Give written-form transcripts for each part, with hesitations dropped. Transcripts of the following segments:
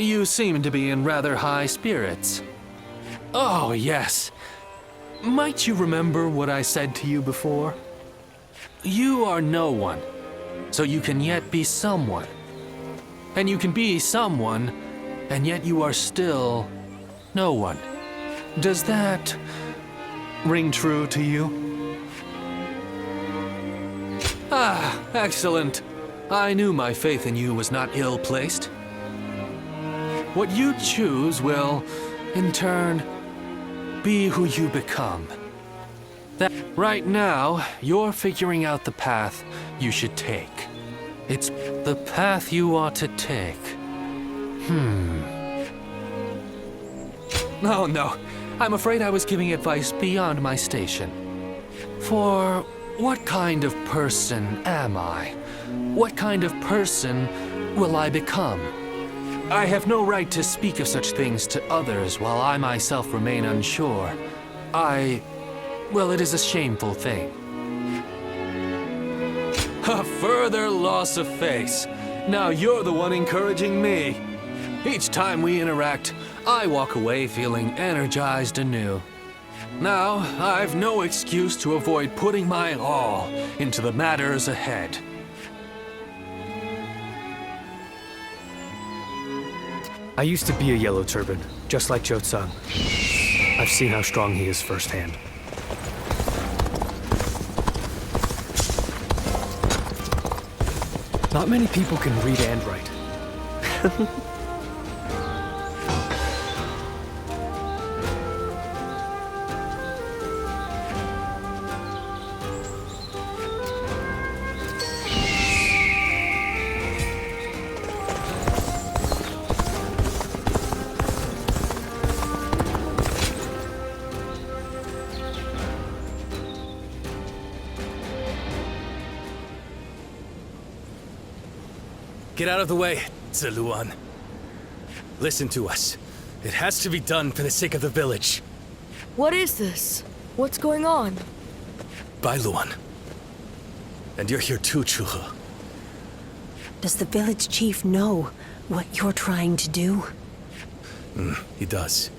You seem to be in rather high spirits. Oh, yes. Might you remember what I said to you before? You are no one, so you can yet be someone. And you can be someone, and yet you are still no one. Does that ring true to you? Ah, excellent. I knew my faith in you was not ill-placed. What you choose will, in turn, be who you become. That right now, you're figuring out the path you should take. It's the path you ought to take. Oh no, I'm afraid I was giving advice beyond my station. For what kind of person am I? What kind of person will I become? I have no right to speak of such things to others while I myself remain unsure. Well, it is a shameful thing. A further loss of face. Now you're the one encouraging me. Each time we interact, I walk away feeling energized anew. Now, I've no excuse to avoid putting my all into the matters ahead. I used to be a Yellow Turban, just like Cho-Tsung. I've seen how strong he is firsthand. Not many people can read and write. Get out of the way, Ziluan. Listen to us. It has to be done for the sake of the village. What is this? What's going on? Bailuan. And you're here too, Chuha. Does the village chief know what you're trying to do? He does.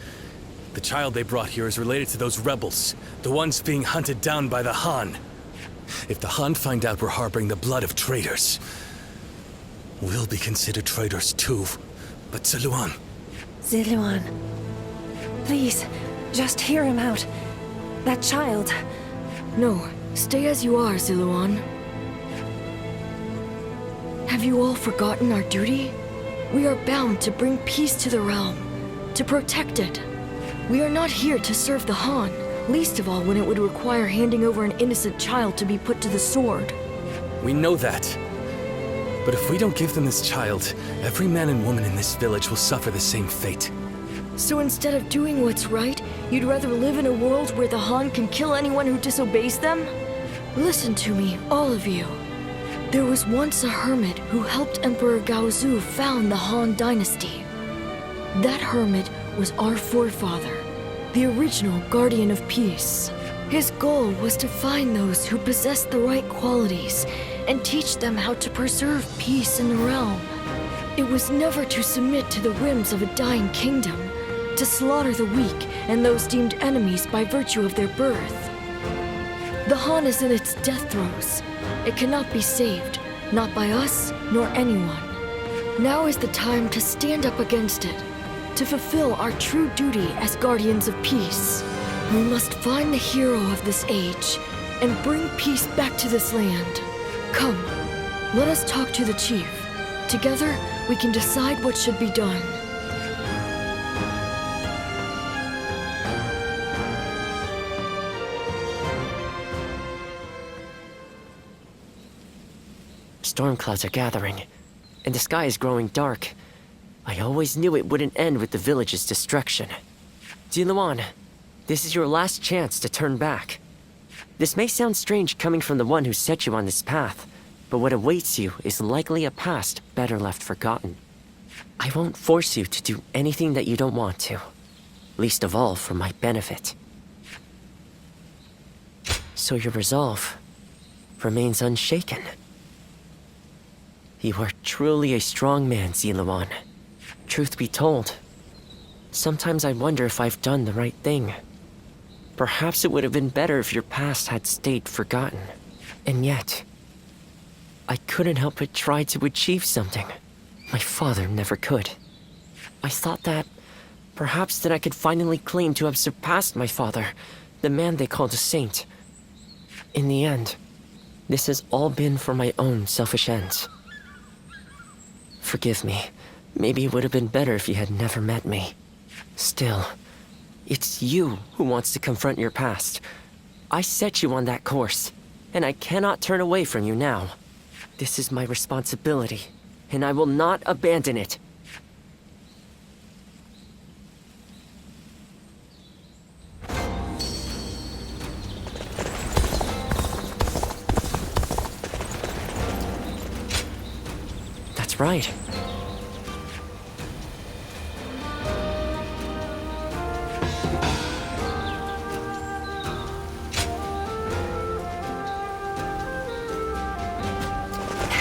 The child they brought here is related to those rebels, the ones being hunted down by the Han. If the Han find out we're harboring the blood of traitors, we'll be considered traitors too. But Ziluan... Ziluan, please, just hear him out. That child... No, stay as you are, Ziluan. Have you all forgotten our duty? We are bound to bring peace to the realm, to protect it. We are not here to serve the Han, least of all when it would require handing over an innocent child to be put to the sword. We know that. But if we don't give them this child, every man and woman in this village will suffer the same fate. So instead of doing what's right, you'd rather live in a world where the Han can kill anyone who disobeys them? Listen to me, all of you. There was once a hermit who helped Emperor Gaozu found the Han dynasty. That hermit was our forefather, the original guardian of peace. His goal was to find those who possessed the right qualities and teach them how to preserve peace in the realm. It was never to submit to the whims of a dying kingdom, to slaughter the weak and those deemed enemies by virtue of their birth. The Han is in its death throes. It cannot be saved, not by us nor anyone. Now is the time to stand up against it, to fulfill our true duty as guardians of peace. We must find the hero of this age and bring peace back to this land. Come, let us talk to the chief. Together, we can decide what should be done. Storm clouds are gathering, and the sky is growing dark. I always knew it wouldn't end with the village's destruction. Ziluan, this is your last chance to turn back. This may sound strange coming from the one who set you on this path, but what awaits you is likely a past better left forgotten. I won't force you to do anything that you don't want to, least of all for my benefit. So your resolve remains unshaken. You are truly a strong man, Ziluan. truth be told, sometimes I wonder if I've done the right thing. Perhaps it would have been better if your past had stayed forgotten. And yet, I couldn't help but try to achieve something my father never could. I thought that perhaps then I could finally claim to have surpassed my father, the man they called a saint. In the end, this has all been for my own selfish ends. Forgive me. Maybe it would have been better if you had never met me. Still, it's you who wants to confront your past. I set you on that course, and I cannot turn away from you now. This is my responsibility, and I will not abandon it. That's right.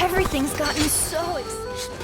Everything's gotten so exciting.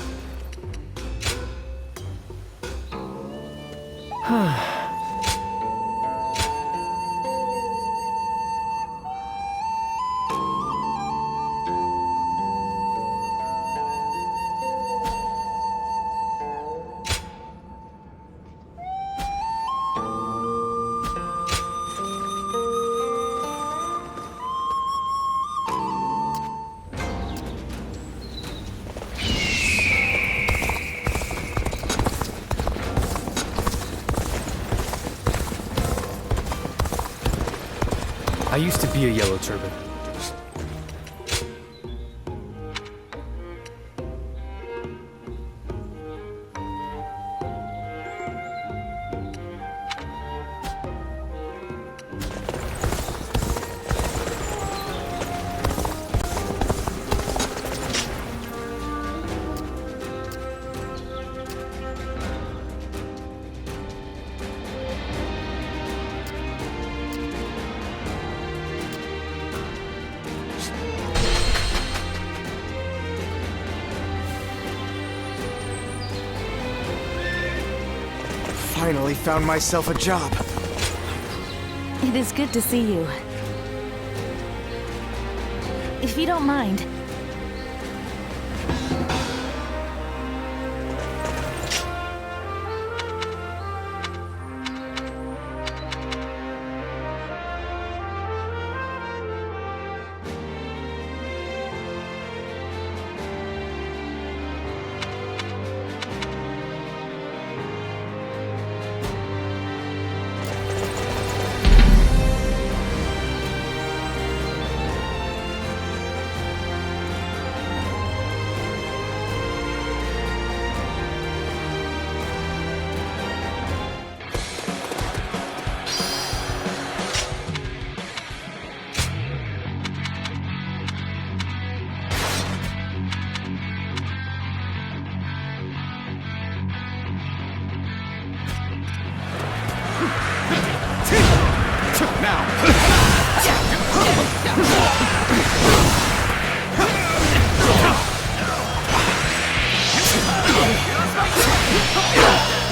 I used to be a yellow turban. Finally found myself a job. It is good to see you. If you don't mind,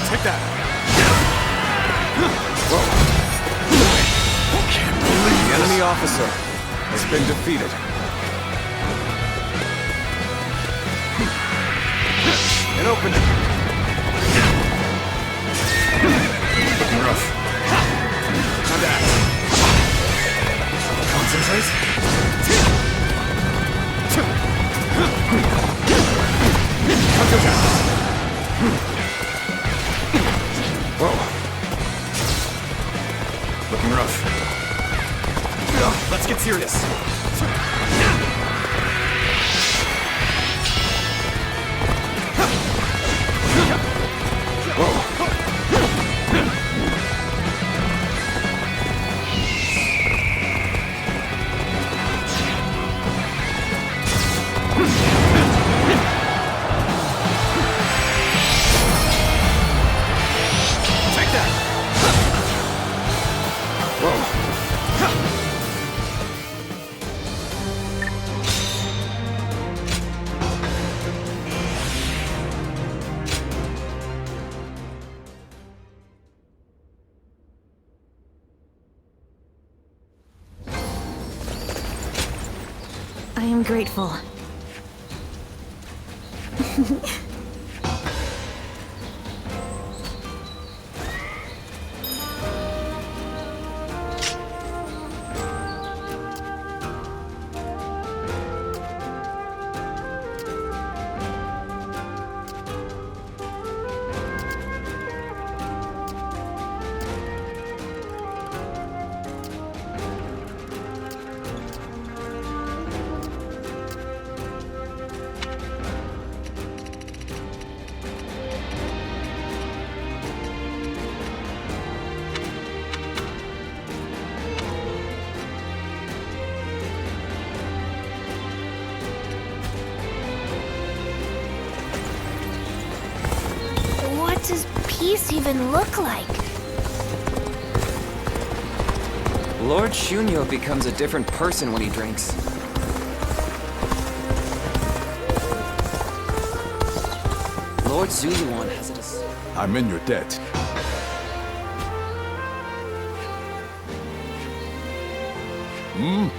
Take that! Whoa. Can't believe the enemy officer has been defeated. And open it. Looking rough. Time to act. Concentrate. Counter attack. Whoa. Looking rough. Let's get serious. Whoa. Take that. Whoa. I am grateful. What does peace even look like? Lord Shunyo becomes a different person when he drinks. Lord Zuyuan has it. I'm in your debt. Hmm?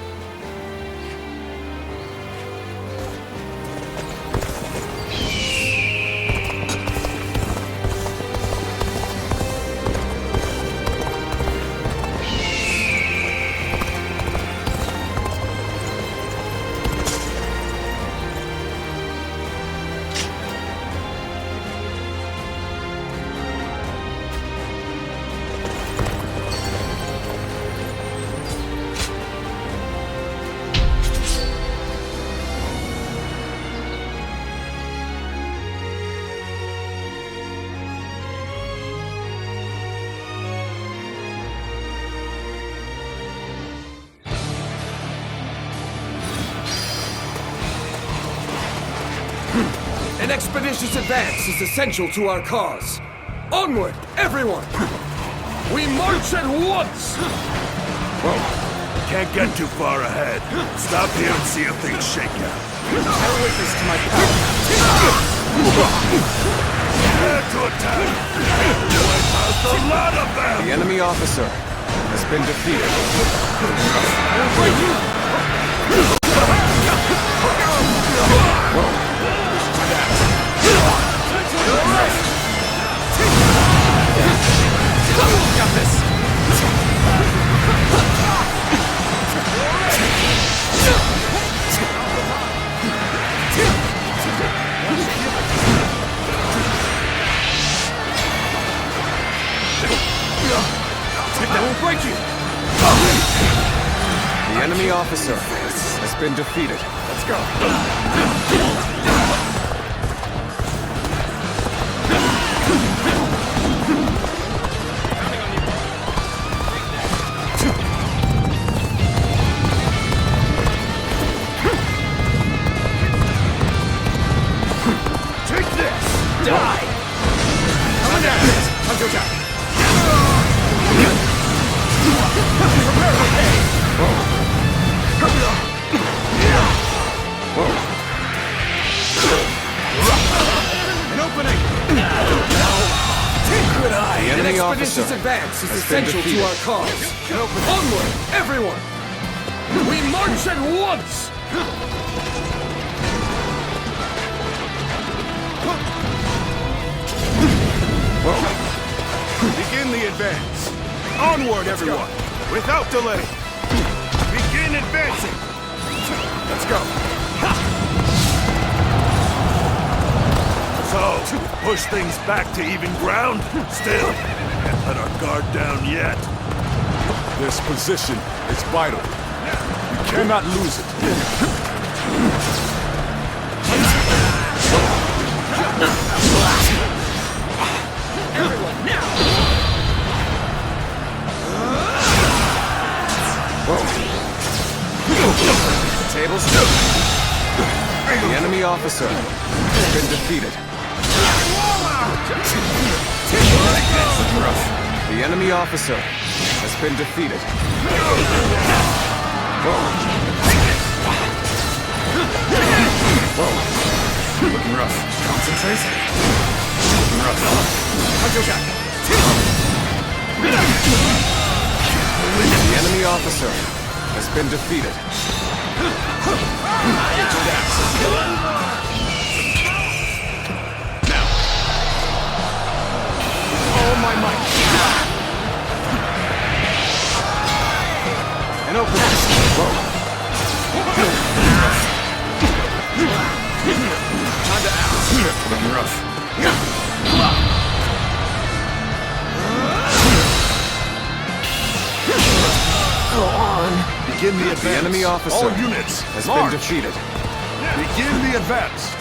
An expeditious advance is essential to our cause. Onward, everyone! We march at once! Whoa. Can't get too far ahead. Stop here and see how things shake out. Bear witness to my power. Prepare to attack! Wipe out a lot of them! The enemy officer has been defeated. Got this! That will break you! The enemy officer has been defeated. Let's go! Take this! Die! Come on down! Hunter down! Prepare for pain! An opening! Good eye. The An enemy expeditious officer advance is has been essential to defeated. our cause. Onward, everyone! We march at once! Begin the advance. Onward, everyone! Without delay! Begin advancing! Let's go! So, push things back to even ground? Still, can't let our guard down yet. This position is vital. We cannot lose it. Tables turn. The enemy officer has been defeated. The enemy officer has been defeated. Looking rough. Concentrate. Looking rough. The enemy officer has been defeated. All my might. And open this. Time to act. Looking rough. Go on. Begin the advance. The enemy officer All units has march. been defeated. Begin the advance.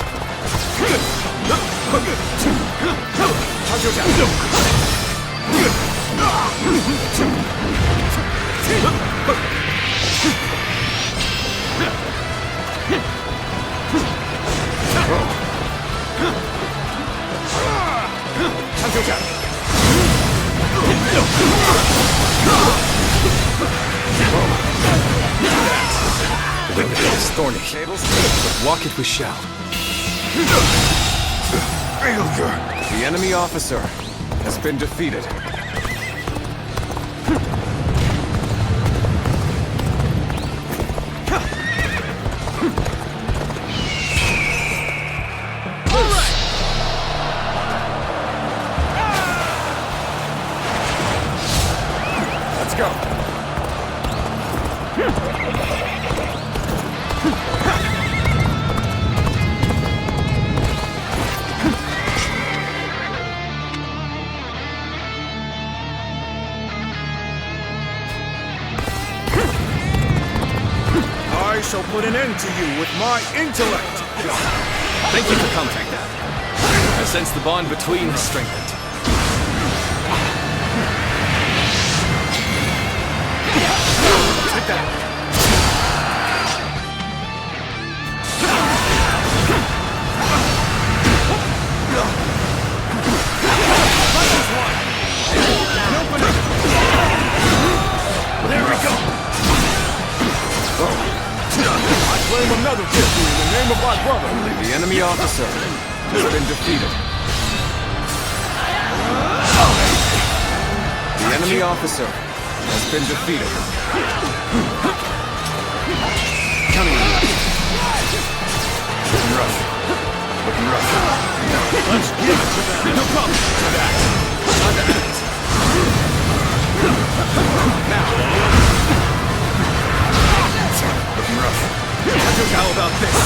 The way is thorny, but walk it we shall. The enemy officer has been defeated. Let's go. I shall put an end to you with my intellect. Thank you for coming. I sense the bond between has strengthened. Take that. There we go. I claim another victory in the name of my brother. The enemy officer has been defeated. The enemy officer has been defeated. Coming. Looking rough. Looking rough. Let's give it to them. No problem. To that. Time to act. Now. Looking rough. How about this?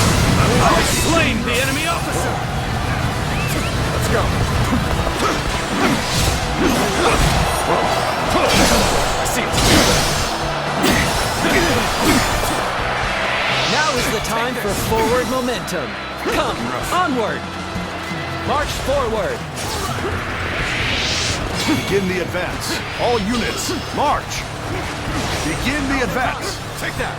I've slain the enemy officer. Let's go. I see it. Now is the time for forward momentum. Come, onward. March forward. Begin the advance. All units, march. Begin the advance. Take that.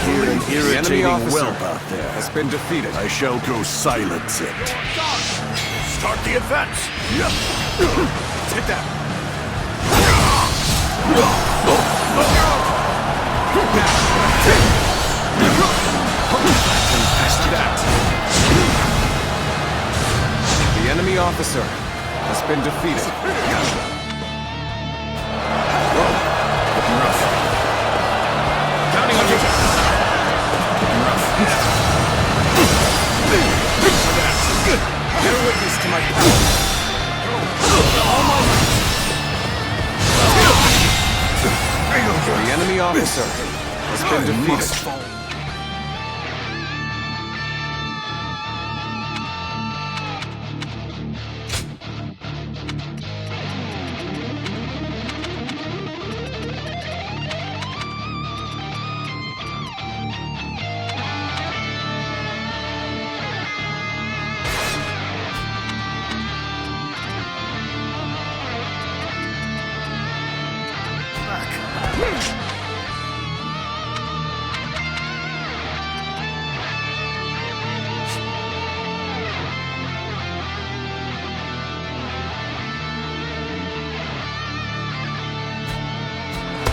Hear an The enemy irritating officer whelp out there. has been defeated. I shall go silence it. Start the advance. Take that. The enemy officer has been defeated. Looking rough. Counting on you. Bear witness to my power. The enemy officer has been defeated.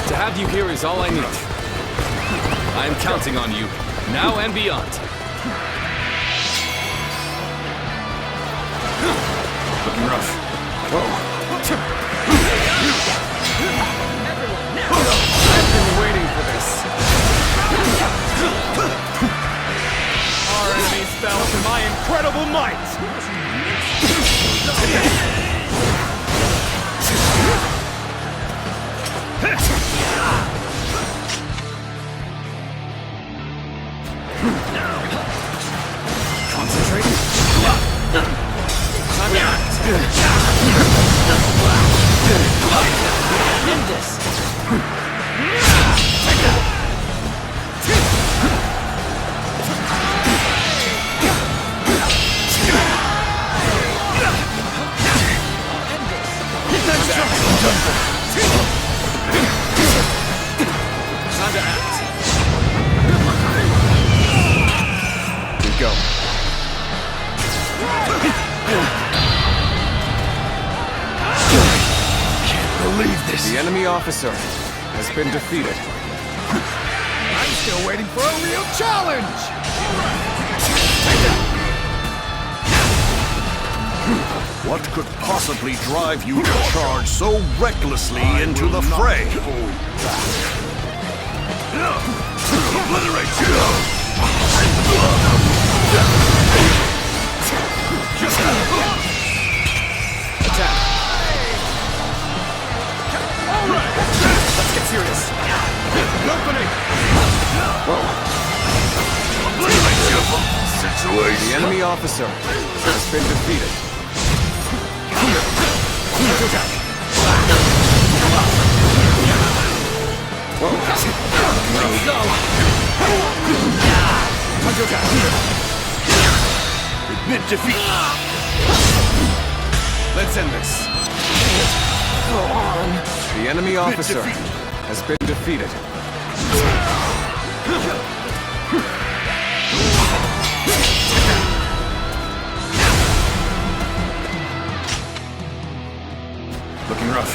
To have you here is all I need. I am counting on you, now and beyond. Looking rough. I've been waiting for this. incredible might! Concentrating. Time to act. End this. Time to act. We go. Can't believe this. The enemy officer has been defeated. I'm still waiting for a real challenge! What could possibly drive you to charge so recklessly into the fray? Obliterate you! Attack! Alright! Let's get serious. Opening! Whoa. Obliterate you! Situation! The enemy officer has been defeated. Attack! Whoa. Here we go! Attack! Admit defeat! Let's end this. Go on. The enemy officer has been defeated. Looking rough.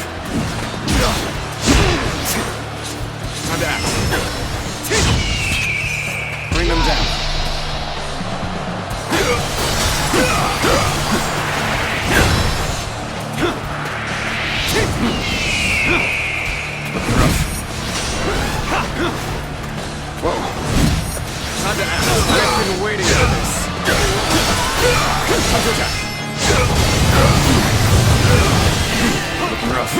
Time to act. Bring them down. Looking rough. Whoa. Time to act. I've been waiting for this. Time to attack. Looking rough.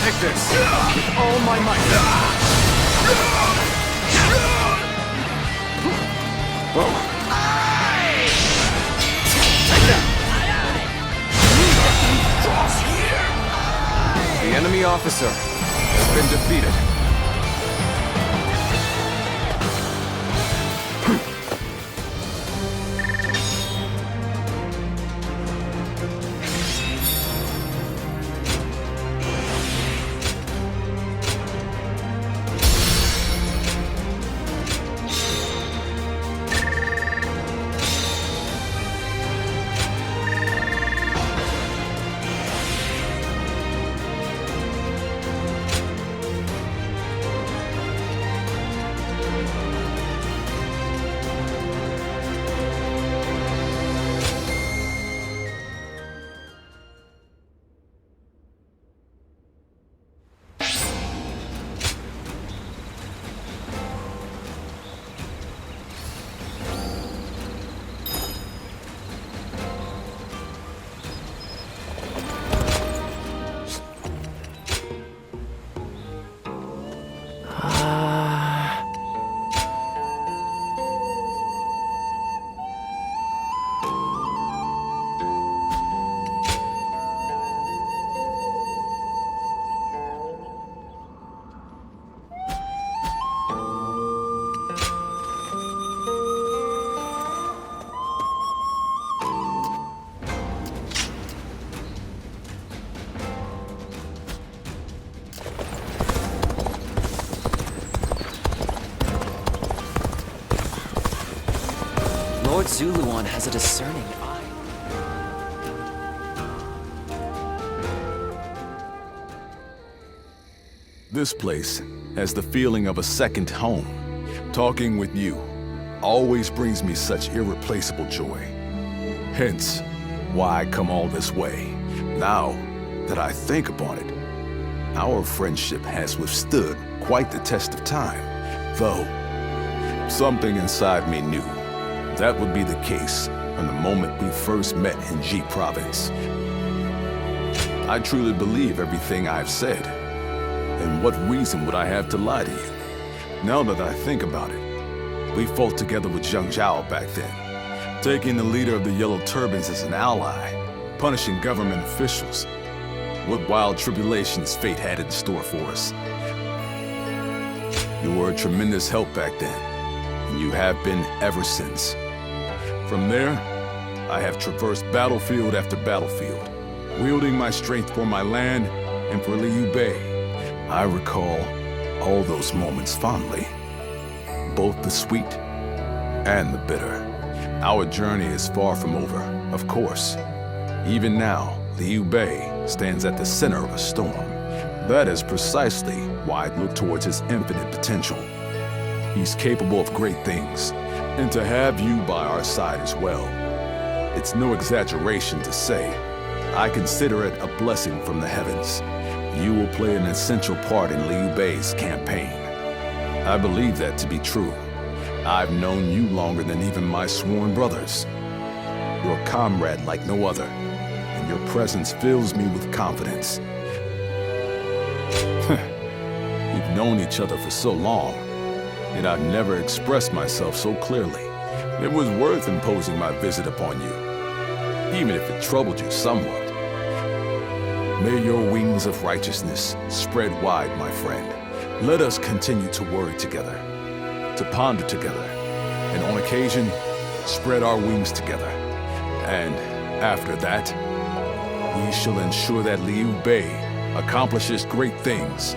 Take this. With all my might. Whoa. Take that. The enemy officer has been defeated. Lord Zuluan has a discerning eye. This place has the feeling of a second home. Talking with you always brings me such irreplaceable joy. Hence, why I come all this way. Now that I think upon it, our friendship has withstood quite the test of time. Though, something inside me knew that would be the case from the moment we first met in G Province. I truly believe everything I've said. And what reason would I have to lie to you? Now that I think about it, we fought together with Zhang Zhao back then, taking the leader of the Yellow Turbans as an ally, punishing government officials. What wild tribulations fate had in store for us. You were a tremendous help back then, and you have been ever since. From there, I have traversed battlefield after battlefield, wielding my strength for my land and for Liu Bei. I recall all those moments fondly, both the sweet and the bitter. Our journey is far from over, of course. Even now, Liu Bei stands at the center of a storm. That is precisely why I look towards his infinite potential. He's capable of great things, and to have you by our side as well, it's no exaggeration to say, I consider it a blessing from the heavens. You will play an essential part in Liu Bei's campaign. I believe that to be true. I've known you longer than even my sworn brothers. You're a comrade like no other, and your presence fills me with confidence. We've known each other for so long, yet I've never expressed myself so clearly. It was worth imposing my visit upon you, even if it troubled you somewhat. May your wings of righteousness spread wide, my friend. Let us continue to worry together, to ponder together, and on occasion, spread our wings together. And after that, we shall ensure that Liu Bei accomplishes great things.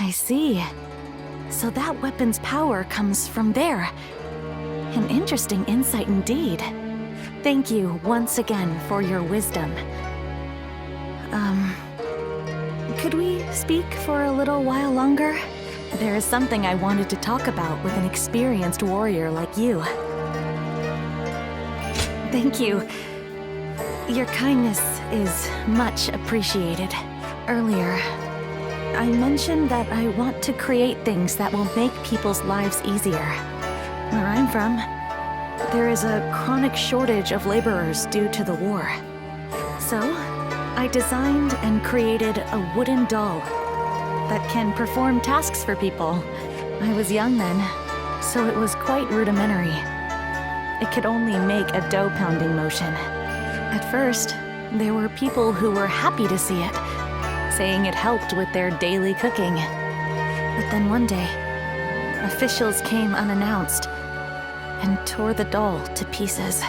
I see. So that weapon's power comes from there. An interesting insight indeed. Thank you once again for your wisdom. Could we speak for a little while longer? There is something I wanted to talk about with an experienced warrior like you. Thank you. Your kindness is much appreciated. Earlier, I mentioned that I want to create things that will make people's lives easier. Where I'm from, there is a chronic shortage of laborers due to the war. So, I designed and created a wooden doll that can perform tasks for people. I was young then, so it was quite rudimentary. It could only make a dough-pounding motion. At first, there were people who were happy to see it, saying it helped with their daily cooking. But then one day, officials came unannounced and tore the doll to pieces.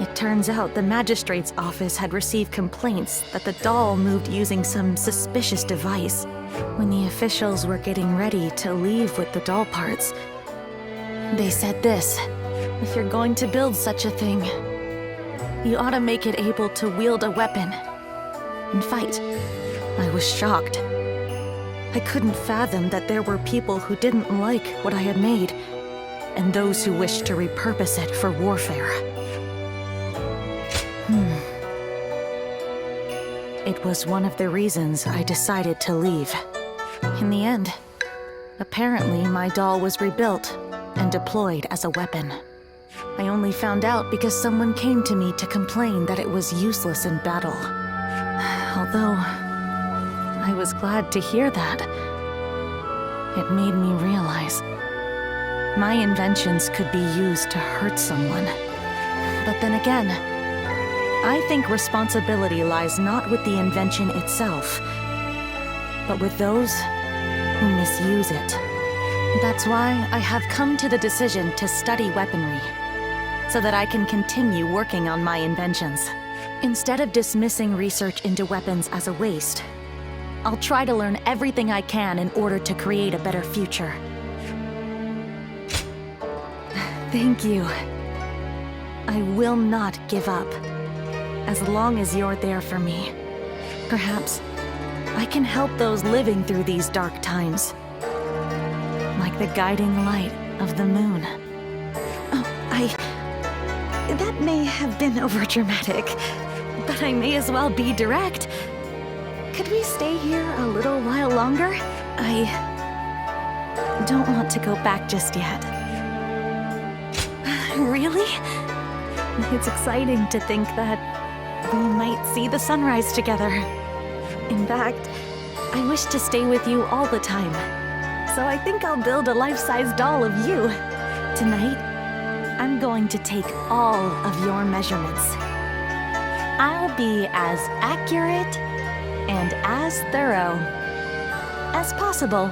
It turns out the magistrate's office had received complaints that the doll moved using some suspicious device. When the officials were getting ready to leave with the doll parts, they said this: if you're going to build such a thing, you ought to make it able to wield a weapon and fight. I was shocked. I couldn't fathom that there were people who didn't like what I had made, and those who wished to repurpose it for warfare. It was one of the reasons I decided to leave. In the end, apparently my doll was rebuilt and deployed as a weapon. I only found out because someone came to me to complain that it was useless in battle. Although I was glad to hear that, it made me realize my inventions could be used to hurt someone. But then again, I think responsibility lies not with the invention itself, but with those who misuse it. That's why I have come to the decision to study weaponry, so that I can continue working on my inventions. Instead of dismissing research into weapons as a waste, I'll try to learn everything I can in order to create a better future. Thank you. I will not give up. As long as you're there for me. Perhaps I can help those living through these dark times. Like the guiding light of the moon. Oh, that may have been overdramatic, but I may as well be direct. Could we stay here a little while longer? I don't want to go back just yet. Really? It's exciting to think that we might see the sunrise together. In fact, I wish to stay with you all the time. So I think I'll build a life-size doll of you. Tonight, I'm going to take all of your measurements. I'll be as accurate and as thorough as possible.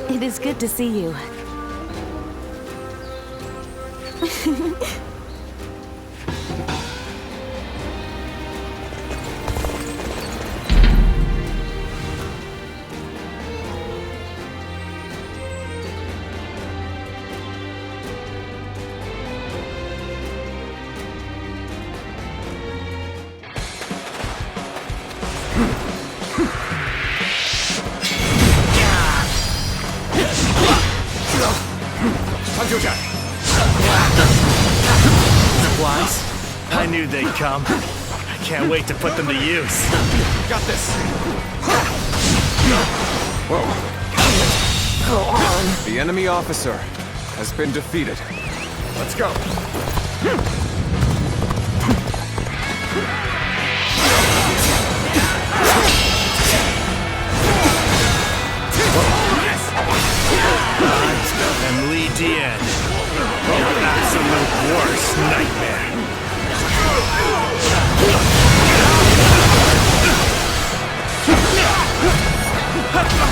It is good to see you. Supplies? I knew they'd come. I can't wait to put them to use. Got this. Go on. The enemy officer has been defeated. Let's go. And Lee Dien, your absolute worst nightmare.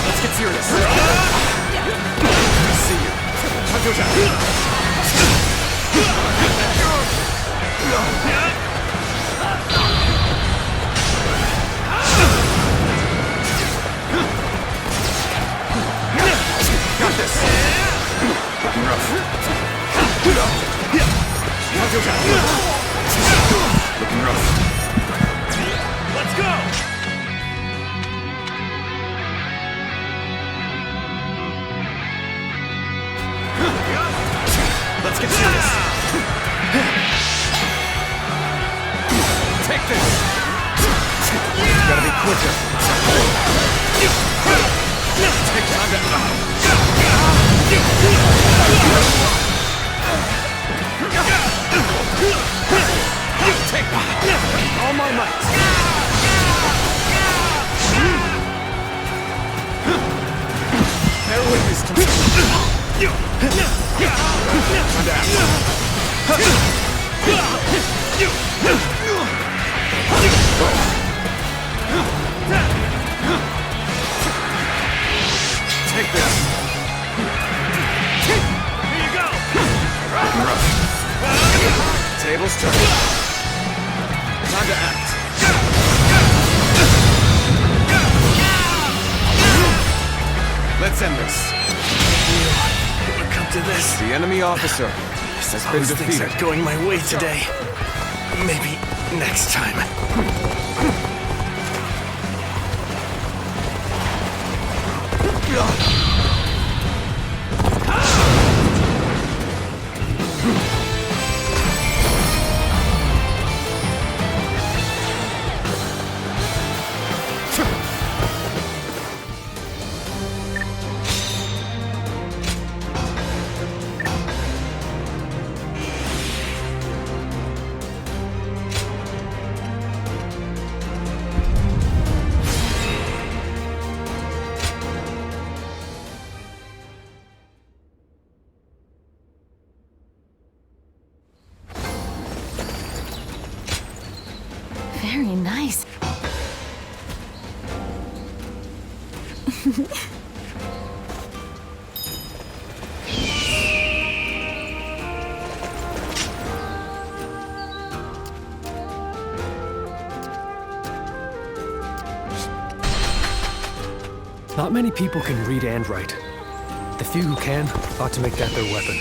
Let's get serious. I see you. Got this. Looking rough. Looking rough. Let's go! Let's get serious. Take this. Gotta be quicker. Take time to... Take all my might. Bear witness to me. Time to take this. Here you go! Rough. Tables turn. Time to act. Let's end this. It would come to this. The enemy officer has been Things defeated. aren't going my way today. Maybe next time. Very nice. Not many people can read and write. The few who can ought to make that their weapon.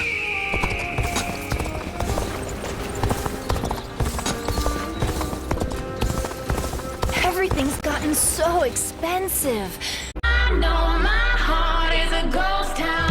Everything's gotten so expensive. I know my heart is a ghost town.